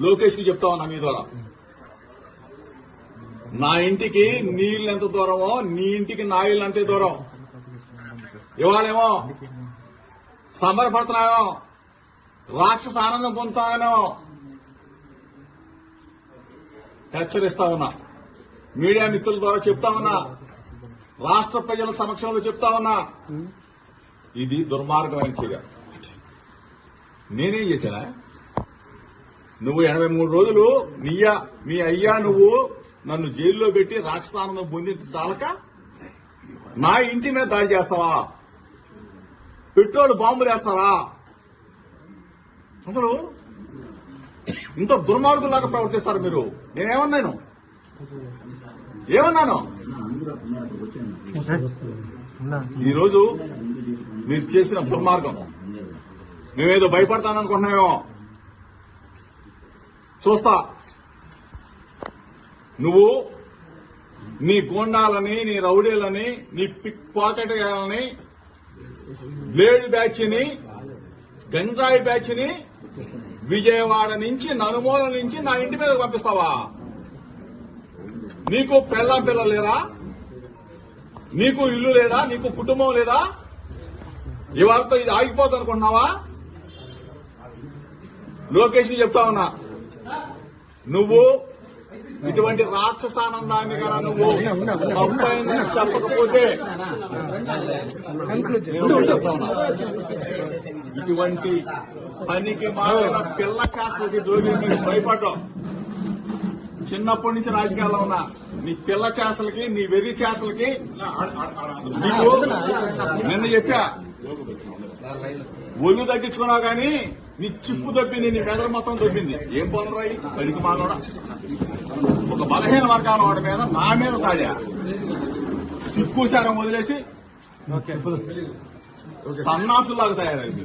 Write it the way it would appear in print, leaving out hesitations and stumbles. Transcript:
లోకేష్ కి చెప్తా ఉన్నా మీ ద్వారా. నా ఇంటికి నీళ్ళు ఎంత దూరమో నీ ఇంటికి నా ఇల్లు అంతే దూరం. ఇవాళేమో సంబరపడుతున్నామో, రాక్షస ఆనందం పొందుతామేమో హెచ్చరిస్తా ఉన్నా. మీడియా మిత్రుల ద్వారా చెప్తా ఉన్నా, రాష్ట్ర ప్రజల సమక్షంలో చెప్తా ఉన్నా, ఇది దుర్మార్గమైన చర్య. నేనేం చేశానా? నువ్వు 83 రోజులు మీ అయ్యా నువ్వు నన్ను జైల్లో పెట్టి రాక్షసానందం పొందిన చాలక నా ఇంటి మీద దాడి చేస్తావా? పెట్రోల్ బాంబులు వేస్తావా? అసలు ఇంత దుర్మార్గులాగా ప్రవర్తిస్తారు మీరు. నేనేమన్నాను? ఈరోజు మీరు చేసిన దుర్మార్గం. మేమేదో భయపడతాననుకుంటున్నామేమో. చూస్తా. నువ్వు నీ గోండాలని, నీ రౌడీలని, నీ పిక్ పాకెట్ గాలని, బ్లేడ్ బ్యాచ్ ని, గంజాయి బ్యాచ్ ని విజయవాడ నుంచి, నలుమూల నుంచి నా ఇంటి మీద పంపిస్తావా? నీకు పెళ్ళాం పిల్లలు లేరా? నీకు ఇల్లు లేదా? నీకు కుటుంబం లేదా? ఇవాళతో ఇది ఆగిపోతుంది అనుకుంటున్నావా? లోకేష్ ని చెప్తా ఉన్నా, నువ్వు ఇటువంటి రాక్షసానందాన్ని కన్నా నువ్వు తప్పైందని చెప్పకపోతే ఇటువంటి పనికి మారిన పిల్ల చేస్తలకి జోగి మీకు భయపడ్డాం. చిన్నప్పటి నుంచి రాజకీయాల్లో ఉన్నా నీ పిల్ల చేసలకి, నీ వెర్రి చేసలకి నీకు నిన్న చెప్పా, ఒళ్ళు తగ్గించుకున్నావు కానీ నీ చిప్పు దొబ్బింది, నీ మెదడు మొత్తం దొబ్బింది. ఏం పనురాయి పనికి మానోడా? ఒక బలహీన వర్గాల వాడి మీద నా మీద తాడా. సిక్కుసారం వదిలేసి సన్నాసులాగా తయారైంది.